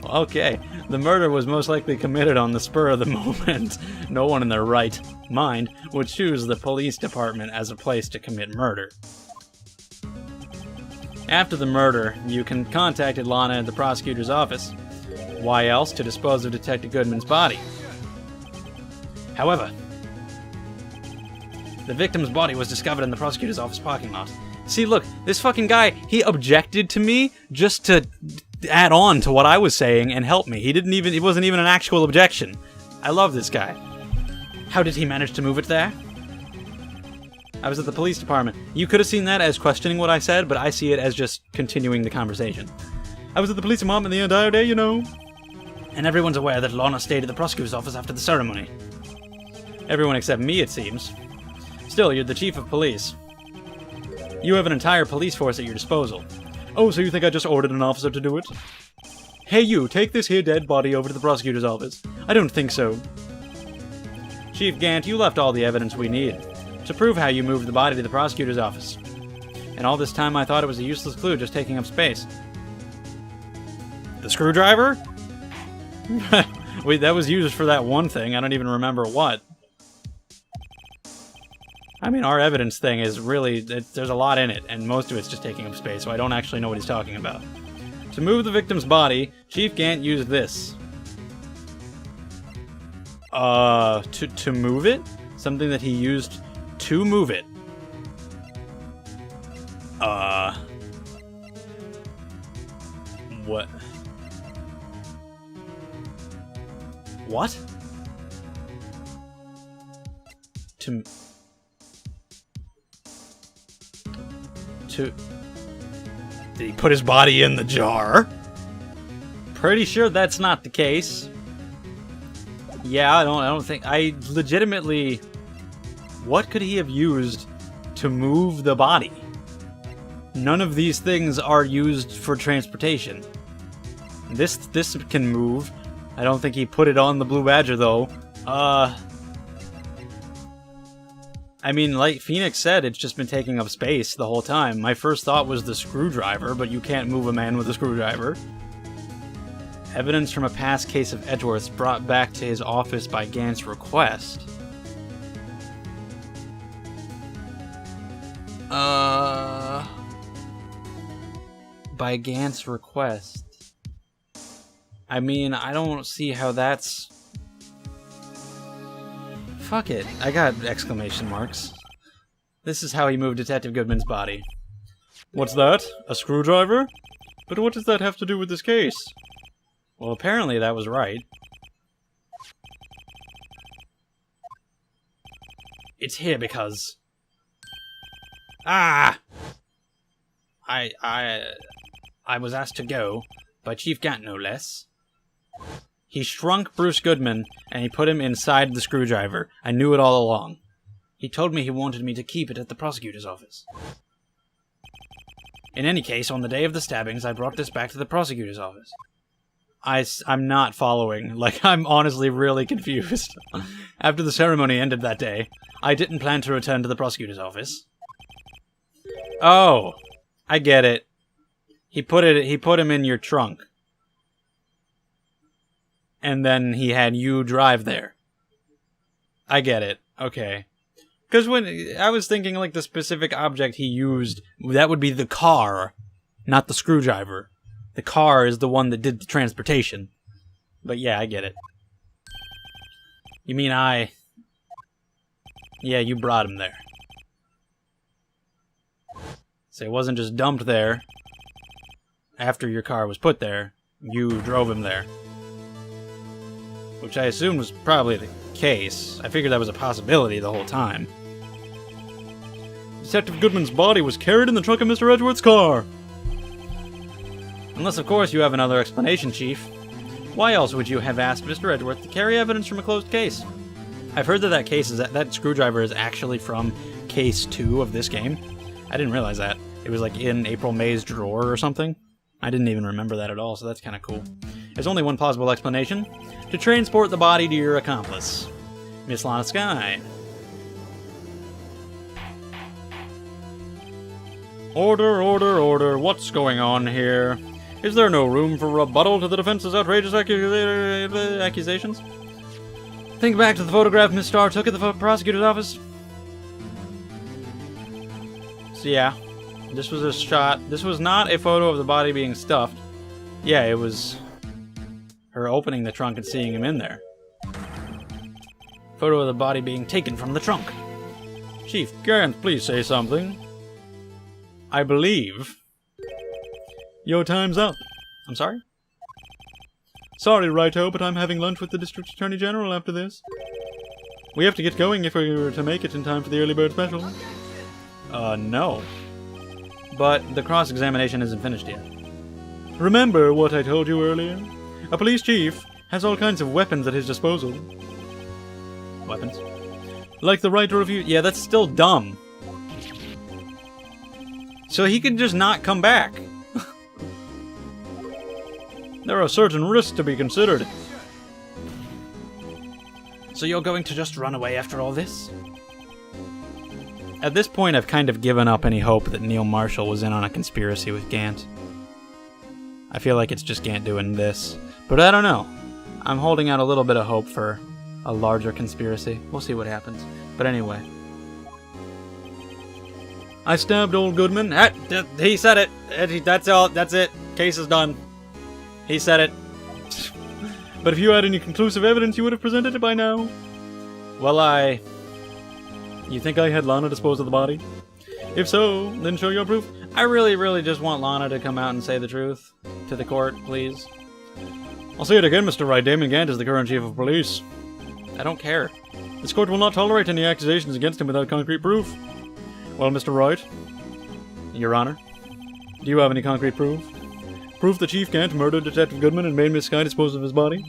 Okay, the murder was most likely committed on the spur of the moment. No one in their right mind would choose the police department as a place to commit murder. After the murder, you contacted Lana at the prosecutor's office. Why else? To dispose of Detective Goodman's body. However, the victim's body was discovered in the prosecutor's office parking lot. See, look, this fucking guy, he objected to me just to add on to what I was saying and help me. It wasn't even an actual objection. I love this guy. How did he manage to move it there? I was at the police department. You could have seen that as questioning what I said, but I see it as just continuing the conversation. I was at the police department the entire day, you know. And everyone's aware that Lana stayed at the prosecutor's office after the ceremony. Everyone except me, it seems. Still, you're the chief of police. You have an entire police force at your disposal. Oh, so you think I just ordered an officer to do it? Hey you, take this here dead body over to the prosecutor's office. I don't think so. Chief Gant, you left all the evidence we need to prove how you moved the body to the prosecutor's office. And all this time I thought it was a useless clue just taking up space. The screwdriver? Wait, that was used for that one thing. I don't even remember what. I mean, our evidence thing is really... there's a lot in it, and most of it's just taking up space, so I don't actually know what he's talking about. To move the victim's body, Chief Gant used this. To move it? Something that he used to move it. What? What? Did he put his body in the jar? Pretty sure that's not the case. Yeah, I don't think... I legitimately... What could he have used to move the body? None of these things are used for transportation. This can move. I don't think he put it on the Blue Badger, though. I mean, like Phoenix said, it's just been taking up space the whole time. My first thought was the screwdriver, but you can't move a man with a screwdriver. Evidence from a past case of Edgeworth's brought back to his office by Gant's request. By Gant's request. I mean, I don't see how that's... Fuck it. I got exclamation marks. This is how he moved Detective Goodman's body. What's that? A screwdriver? But what does that have to do with this case? Well, apparently that was right. It's here because... I was asked to go, by Chief Gant no less. He shrunk Bruce Goodman, and he put him inside the screwdriver. I knew it all along. He told me he wanted me to keep it at the prosecutor's office. In any case, on the day of the stabbings, I brought this back to the prosecutor's office. I'm not following. Like, I'm honestly really confused. After the ceremony ended that day, I didn't plan to return to the prosecutor's office. Oh, I get it. He put him in your trunk. And then he had you drive there. I get it. Okay. Because when I was thinking, like, the specific object he used, that would be the car, not the screwdriver. The car is the one that did the transportation. But yeah, I get it. You mean Yeah, you brought him there. So it wasn't just dumped there after your car was put there. You drove him there. Which I assumed was probably the case. I figured that was a possibility the whole time. Detective Goodman's body was carried in the trunk of Mr. Edgeworth's car. Unless, of course, you have another explanation, Chief. Why else would you have asked Mr. Edgeworth to carry evidence from a closed case? I've heard that screwdriver is actually from Case 2 of this game. I didn't realize that. It was like in April May's drawer or something. I didn't even remember that at all, so that's kind of cool. There's only one plausible explanation. To transport the body to your accomplice, Miss Lana Skye. Order, order, order. What's going on here? Is there no room for rebuttal to the defense's outrageous accusations? Think back to the photograph Miss Starr took at the prosecutor's office. So yeah, this was a shot. This was not a photo of the body being stuffed. Yeah, it was her opening the trunk and seeing him in there. Photo of the body being taken from the trunk. Chief Gant, please say something. I believe your time's up. I'm sorry? Sorry, Righto, but I'm having lunch with the District Attorney General after this. We have to get going if we were to make it in time for the early bird special. No. But the cross-examination isn't finished yet. Remember what I told you earlier? A police chief has all kinds of weapons at his disposal. Weapons? Like the right to refuse. Yeah, that's still dumb. So he can just not come back. There are certain risks to be considered. So you're going to just run away after all this? At this point, I've kind of given up any hope that Neil Marshall was in on a conspiracy with Gant. I feel like it's just Gant doing this. But I don't know. I'm holding out a little bit of hope for a larger conspiracy. We'll see what happens. But anyway. I stabbed old Goodman. He said it. That's all. That's it. Case is done. He said it. But if you had any conclusive evidence, you would have presented it by now. Well, You think I had Lana dispose of the body? If so, then show your proof. I really, really just want Lana to come out and say the truth to the court, please. I'll say it again, Mr. Wright. Damon Gant is the current chief of police. I don't care. This court will not tolerate any accusations against him without concrete proof. Well, Mr. Wright, Your Honor, do you have any concrete proof? Proof that Chief Gant murdered Detective Goodman and made Miss Skye dispose of his body?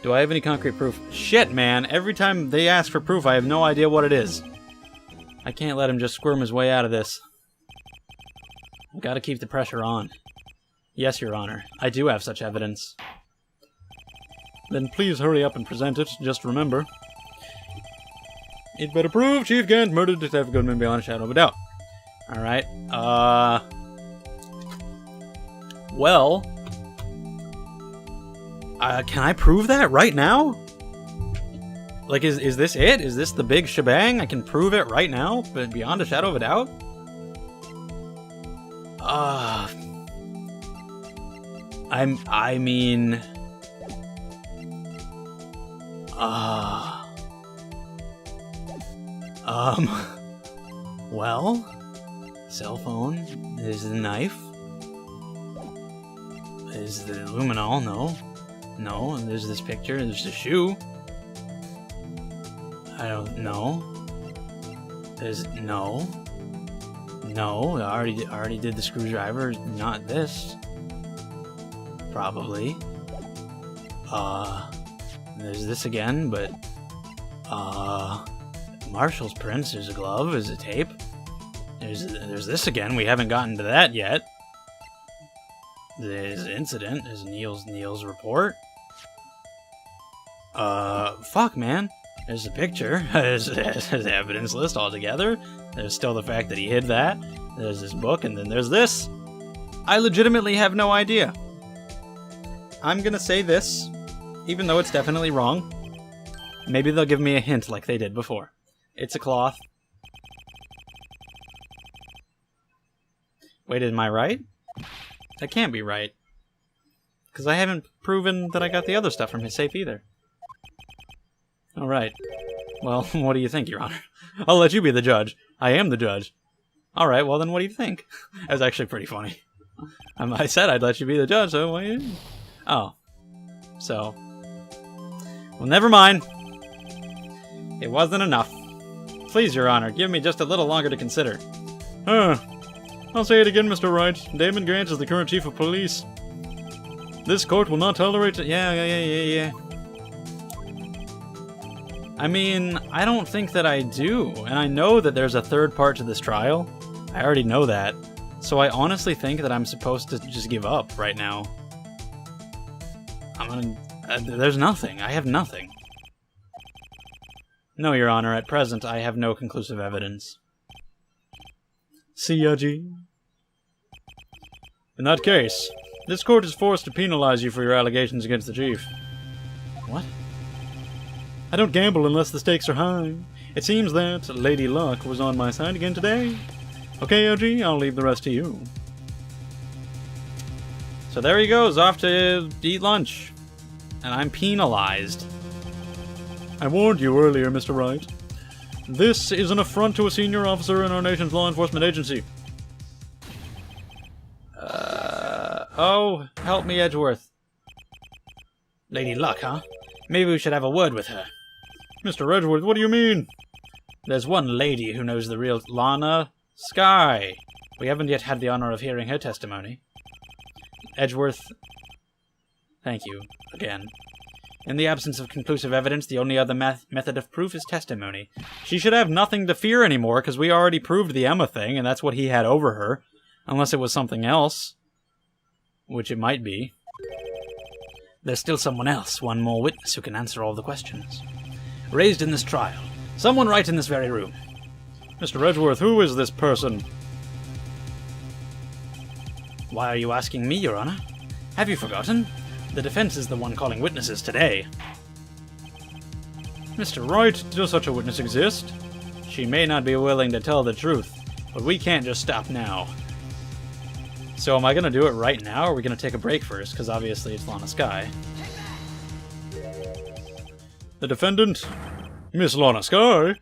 Do I have any concrete proof? Shit, man. Every time they ask for proof, I have no idea what it is. I can't let him just squirm his way out of this. I've got to keep the pressure on. Yes, Your Honor. I do have such evidence. Then please hurry up and present it. Just remember, it better prove Chief Gant murdered Detective Goodman beyond a shadow of a doubt. Alright, well, can I prove that right now? Like, is this it? Is this the big shebang? I can prove it right now, but beyond a shadow of a doubt? I mean... well, cell phone, there's the knife, there's the luminol, no, and there's this picture, there's the shoe, I don't know, there's, no, I already did the screwdriver, not this, probably, there's this again, but, Marshall's prints, there's a glove, there's a tape, there's this again, we haven't gotten to that yet, there's the incident, there's Neil's report, fuck man, there's a picture, there's the evidence list altogether, there's still the fact that he hid that, there's this book, and then there's this. I legitimately have no idea. I'm gonna say this, even though it's definitely wrong. Maybe they'll give me a hint like they did before. It's a cloth. Wait, am I right? That can't be right. Because I haven't proven that I got the other stuff from his safe either. Alright. Well, what do you think, Your Honor? I'll let you be the judge. I am the judge. Alright, well then what do you think? That's actually pretty funny. I said I'd let you be the judge, so what do you... Oh. So... Well, never mind. It wasn't enough. Please, Your Honor, give me just a little longer to consider. I'll say it again, Mr. Wright. Damon Gant is the current chief of police. This court will not tolerate... Yeah. I mean, I don't think that I do. And I know that there's a third part to this trial. I already know that. So I honestly think that I'm supposed to just give up right now. There's nothing. I have nothing. No, Your Honor. At present, I have no conclusive evidence. See ya, G. In that case, this court is forced to penalize you for your allegations against the chief. What? I don't gamble unless the stakes are high. It seems that Lady Luck was on my side again today. Okay, OG, I'll leave the rest to you. So there he goes, off to eat lunch. And I'm penalized. I warned you earlier, Mr. Wright. This is an affront to a senior officer in our nation's law enforcement agency. Oh, help me, Edgeworth. Lady Luck, huh? Maybe we should have a word with her. Mr. Edgeworth, what do you mean? There's one lady who knows the real Lana Sky. We haven't yet had the honor of hearing her testimony. Edgeworth, thank you, again. In the absence of conclusive evidence, the only other method of proof is testimony. She should have nothing to fear anymore, because we already proved the Emma thing, and that's what he had over her. Unless it was something else. Which it might be. There's still someone else, one more witness who can answer all the questions. Raised in this trial. Someone right in this very room. Mr. Edgeworth, who is this person? Why are you asking me, Your Honor? Have you forgotten? The defense is the one calling witnesses today. Mr. Wright, does such a witness exist? She may not be willing to tell the truth, but we can't just stop now. So am I going to do it right now, or are we going to take a break first? Because obviously it's Lana Sky. The defendant, Miss Lana Sky.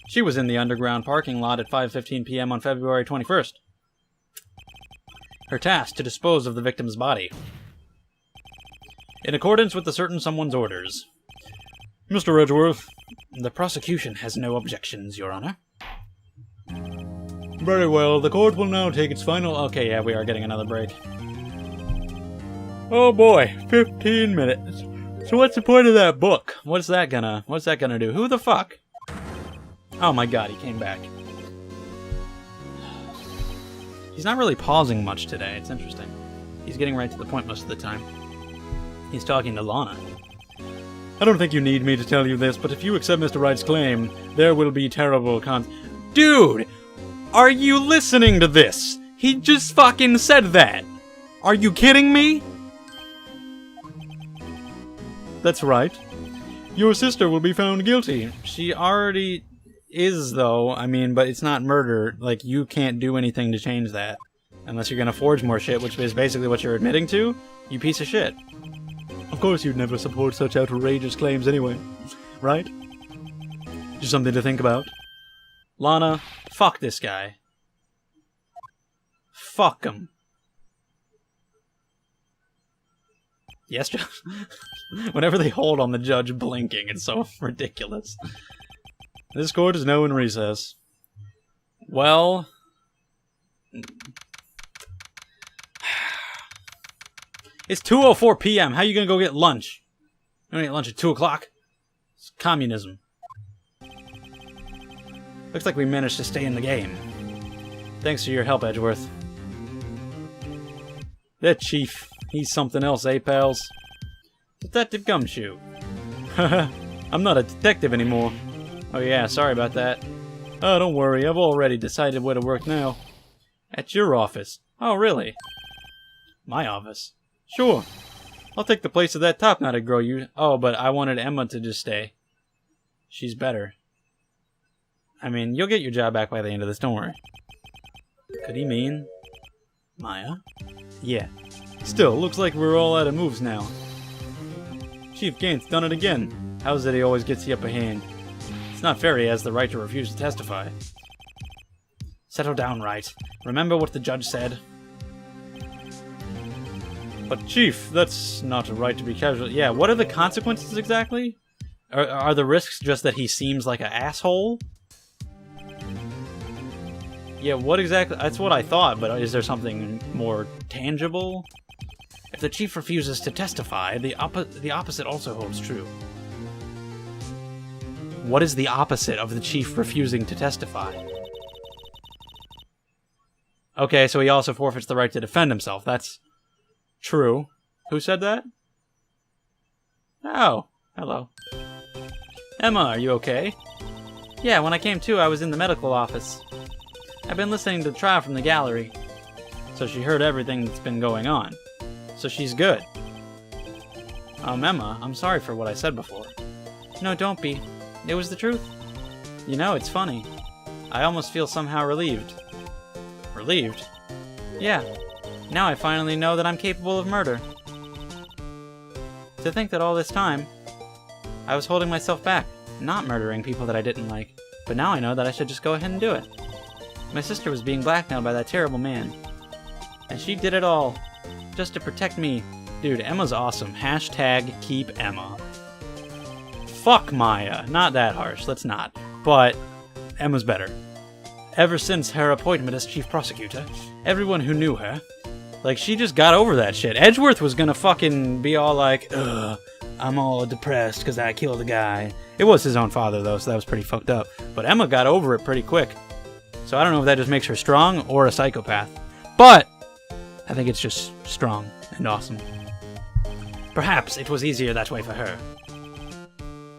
She was in the underground parking lot at 5:15 p.m. on February 21st. Her task, to dispose of the victim's body. In accordance with the certain someone's orders. Mr. Edgeworth. The prosecution has no objections, Your Honor. Very well, the court will now take its final... Okay, yeah, we are getting another break. Oh boy, 15 minutes. So what's the point of that book? What's that gonna do? Who the fuck? Oh my god, he came back. He's not really pausing much today, it's interesting. He's getting right to the point most of the time. He's talking to Lana. I don't think you need me to tell you this, but if you accept Mr. Wright's claim, there will be terrible Dude! Are you listening to this? He just fucking said that! Are you kidding me? That's right. Your sister will be found guilty. She already is, though. I mean, but it's not murder. Like, you can't do anything to change that. Unless you're gonna forge more shit, which is basically what you're admitting to. You piece of shit. Of course you'd never support such outrageous claims anyway. Right? Just something to think about. Lana, fuck this guy. Fuck him. Yes, Judge? Whenever they hold on the judge blinking, it's so ridiculous. This court is now in recess. Well... It's 2:04 p.m. How you gonna go get lunch? You gonna get lunch at 2 o'clock? It's communism. Looks like we managed to stay in the game. Thanks for your help, Edgeworth. That chief, he's something else, eh, pals? Detective Gumshoe. Haha, I'm not a detective anymore. Oh yeah, sorry about that. Oh, don't worry, I've already decided where to work now. At your office. Oh, really? My office? Sure. I'll take the place of that top-knotted girl you... Oh, but I wanted Emma to just stay. She's better. I mean, you'll get your job back by the end of this, don't worry. Could he mean... Maya? Yeah. Still, looks like we're all out of moves now. Chief Gant's done it again. How's it he always gets the upper hand? It's not fair he has the right to refuse to testify. Settle down, Wright. Remember what the judge said? But Chief, that's not a right to be casual. Yeah, what are the consequences exactly? Are the risks just that he seems like an asshole? Yeah, what exactly? That's what I thought, but is there something more tangible? If the chief refuses to testify, the opposite also holds true. What is the opposite of the chief refusing to testify? Okay, so he also forfeits the right to defend himself. That's true. Who said that? Oh, hello. Emma, are you okay? Yeah, when I came to, I was in the medical office. I've been listening to the trial from the gallery. so she heard everything that's been going on. So she's good. Emma, I'm sorry for what I said before. No, don't be. It was the truth. You know, it's funny. I almost feel somehow relieved. Relieved? Yeah. Now I finally know that I'm capable of murder. To think that all this time, I was holding myself back, not murdering people that I didn't like. But now I know that I should just go ahead and do it. My sister was being blackmailed by that terrible man. And she did it all just to protect me. Dude, Emma's awesome. Hashtag keep Emma. Fuck Maya. Not that harsh, let's not. But Emma's better. Ever since her appointment as chief prosecutor, everyone who knew her, like, she just got over that shit. Edgeworth was gonna fucking be all like, ugh, I'm all depressed because I killed a guy. It was his own father, though, so that was pretty fucked up. But Emma got over it pretty quick. So I don't know if that just makes her strong or a psychopath. But I think it's just strong and awesome. Perhaps it was easier that way for her.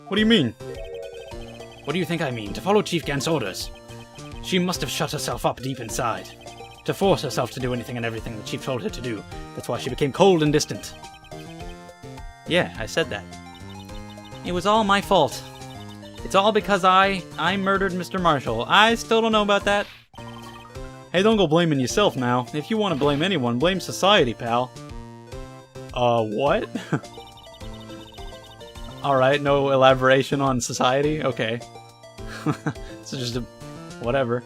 What do you mean? What do you think I mean? To follow Chief Gant's orders. She must have shut herself up deep inside. To force herself to do anything and everything the Chief told her to do. That's why she became cold and distant. Yeah, I said that. It was all my fault. It's all because I murdered Mr. Marshall. I still don't know about that. Hey, don't go blaming yourself now. If you want to blame anyone, blame society, pal. What? Alright, no elaboration on society? Okay. It's just a... whatever.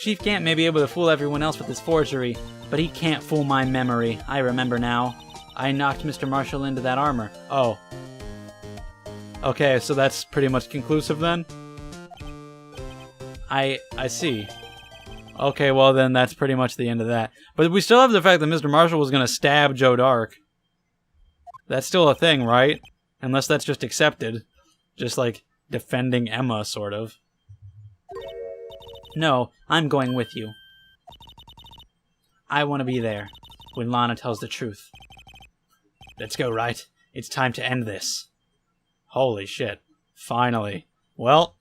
Chief Gant may be able to fool everyone else with his forgery, but he can't fool my memory. I remember now. I knocked Mr. Marshall into that armor. Oh. Okay, so that's pretty much conclusive then? I see. Okay, well then that's pretty much the end of that. But we still have the fact that Mr. Marshall was gonna stab Joe Dark. That's still a thing, right? Unless that's just accepted. Just like defending Emma, sort of. No, I'm going with you. I want to be there when Lana tells the truth. Let's go, Wright. It's time to end this. Holy shit. Finally. Well,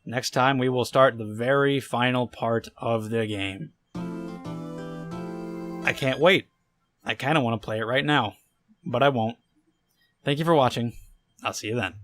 next time we will start the very final part of the game. I can't wait. I kind of want to play it right now, but I won't. Thank you for watching. I'll see you then.